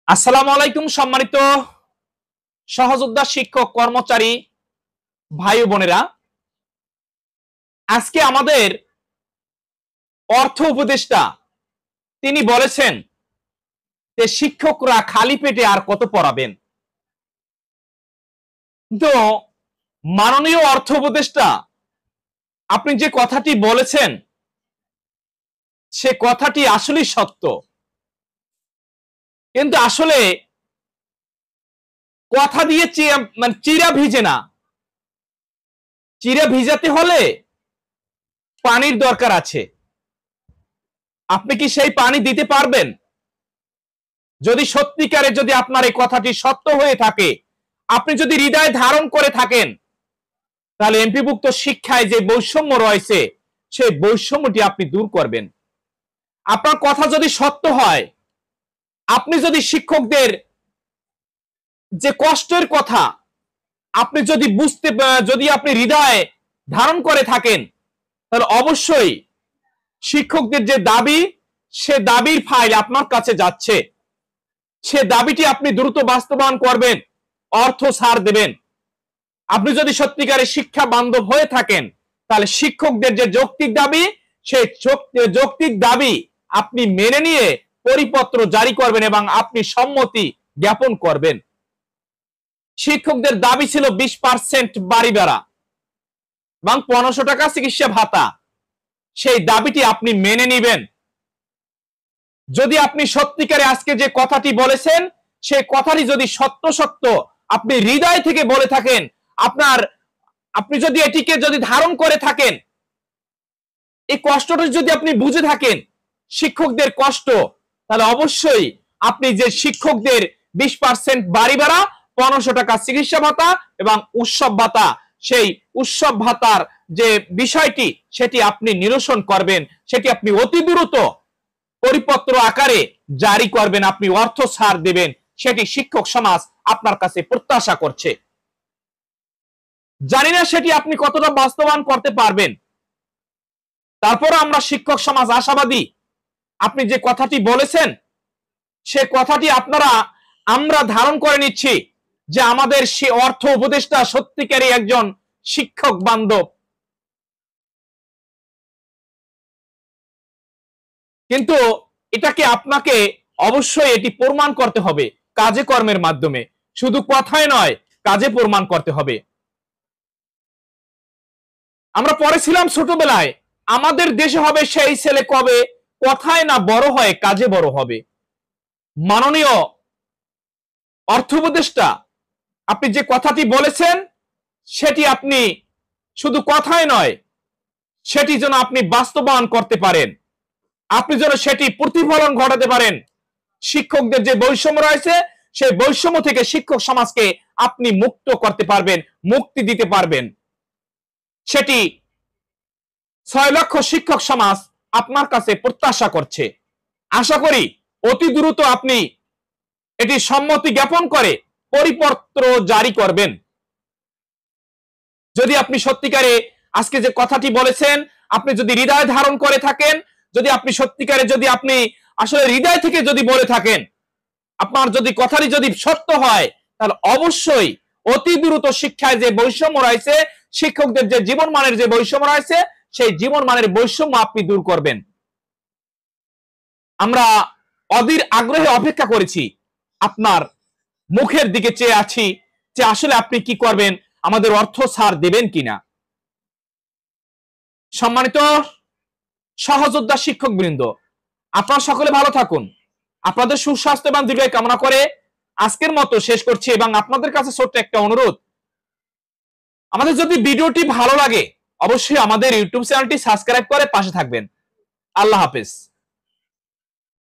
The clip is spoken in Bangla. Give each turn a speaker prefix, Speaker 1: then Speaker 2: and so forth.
Speaker 1: আসসালামু আলাইকুম সম্মানিত সহযোদ্ধা শিক্ষক কর্মচারী ভাই বোনেরা, আজকে আমাদের অর্থ উপদেষ্টা তিনি বলেছেন যে শিক্ষকরা খালি পেটে আর কত পড়াবেন। তো মাননীয় অর্থ উপদেষ্টা আপনি যে কথাটি বলেছেন সে কথাটি আসলেই সত্য, কিন্তু আসলে কথা দিয়ে চিরা ভিজে না। চিরা ভিজাতে হলে পানির দরকার আছে। আপনি কি সেই পানি দিতে পারবেন? যদি সত্যিকারে যদি আপনার এই কথাটি সত্য হয়ে থাকে, আপনি যদি হৃদয় ধারণ করে থাকেন, তাহলে এমপিভুক্ত শিক্ষায় যে বৈষম্য রয়েছে সেই বৈষম্যটি আপনি দূর করবেন। আপনার কথা যদি সত্য হয়, আপনি যদি শিক্ষকদের যে কষ্টের কথা আপনি যদি যদি আপনি হৃদয়ে ধারণ করে থাকেন, তাহলে অবশ্যই শিক্ষকদের যে দাবি সে দাবির ফাইল আপনার কাছে যাচ্ছে, সে দাবিটি আপনি দ্রুত বাস্তবায়ন করবেন, অর্থ ছাড় দেবেন। আপনি যদি সত্যিকারের শিক্ষা বান্ধব হয়ে থাকেন, তাহলে শিক্ষকদের যে যৌক্তিক দাবি সেই যৌক্তিক দাবি আপনি মেনে নিয়ে পরিপত্র জারি করবেন এবং আপনি সম্মতি জ্ঞাপন করবেন। শিক্ষকদের দাবি ছিল 20% বাড়ি ভাড়া এবং 1500 টাকা চিকিৎসা ভাতা। সেই দাবিটি আপনি মেনে নেবেন। যদি আপনি সত্যিকারে আজকে যে কথাটি বলেছেন সেই কথাটি যদি সত্য আপনি হৃদয় থেকে বলে থাকেন, আপনি যদি এটিকে যদি ধারণ করে থাকেন, এই কষ্টটা যদি আপনি বুঝে থাকেন শিক্ষকদের কষ্ট, তাহলে অবশ্যই আপনি যে শিক্ষকদের 20% বাড়ি ভাড়া, 1500 টাকা চিকিৎসা ভাতা এবং উৎসব ভাতা, সেই উৎসব ভাতার যে বিষয়টি সেটি আপনি নিরসন করবেন, সেটি আপনি অতি দ্রুত পরিপত্র আকারে জারি করবেন, আপনি অর্থ ছাড় দেবেন। সেটি শিক্ষক সমাজ আপনার কাছে প্রত্যাশা করছে। জানি না সেটি আপনি কতটা বাস্তবায়ন করতে পারবেন, তারপর আমরা শিক্ষক সমাজ আশাবাদী। আপনি যে কথাটি বলেছেন সে কথাটি আমরা ধারণ করে নিচ্ছি যে আমাদের সে অর্থ উপদেষ্টা সত্যিকারই একজন শিক্ষক বান্ধব। কিন্তু এটাকে আপনাকে অবশ্যই এটি প্রমাণ করতে হবে কাজে কর্মের মাধ্যমে, শুধু কথায় নয়, কাজে প্রমাণ করতে হবে। আমরা পড়েছিলাম ছোটবেলায়, আমাদের দেশে হবে সেই ছেলে কবে কথায় না বড় হয় কাজে বড় হবে। মাননীয় অর্থ উপদেষ্টা আপনি যে কথাটি বলেছেন সেটি আপনি শুধু কথায় নয়, সেটি যেন আপনি বাস্তবায়ন করতে পারেন, আপনি যেন সেটি প্রতিফলন ঘটাতে পারেন। শিক্ষকদের যে বৈষম্য রয়েছে সেই বৈষম্য থেকে শিক্ষক সমাজকে আপনি মুক্ত করতে পারবেন, মুক্তি দিতে পারবেন। সেটি 6 লক্ষ শিক্ষক সমাজ আপনার কাছে প্রত্যাশা করছে। আশা করি অতি দ্রুত আপনি এটি সম্মতি জ্ঞাপন করে পরিপত্র জারি করবেন। যদি আপনি সত্যিকারে আজকে যে কথাটি বলেছেন আপনি যদি হৃদয় ধারণ করে থাকেন, যদি আপনি সত্যিকারে যদি আপনি আসলে হৃদয় থেকে যদি বলে থাকেন, আপনার যদি কথাটি যদি সত্য হয়, তাহলে অবশ্যই অতি দ্রুত শিক্ষায় যে বৈষম্য রয়েছে, শিক্ষকদের যে জীবন মানের যে বৈষম্য রয়েছে সেই জীবন মানের বৈষম্য আপনি দূর করবেন। আমরা অধীর আগ্রহে অপেক্ষা করেছি, আপনার মুখের দিকে চেয়ে আছি যে আসলে আপনি কি করবেন, আমাদের অর্থ ছাড় দেবেন কিনা। সম্মানিত সহযোদ্ধা শিক্ষক বৃন্দ, আপনারা সকলে ভালো থাকুন, আপনাদের সুস্বাস্থ্য এবং দীর্ঘায়ু কামনা করে আজকের মতো শেষ করছি। এবং আপনাদের কাছে ছোট্ট একটা অনুরোধ, আমাদের যদি ভিডিওটি ভালো লাগে অবশ্যই আমাদের ইউটিউব চ্যানেলটি সাবস্ক্রাইব করে পাশে থাকবেন। আল্লাহ হাফেজ।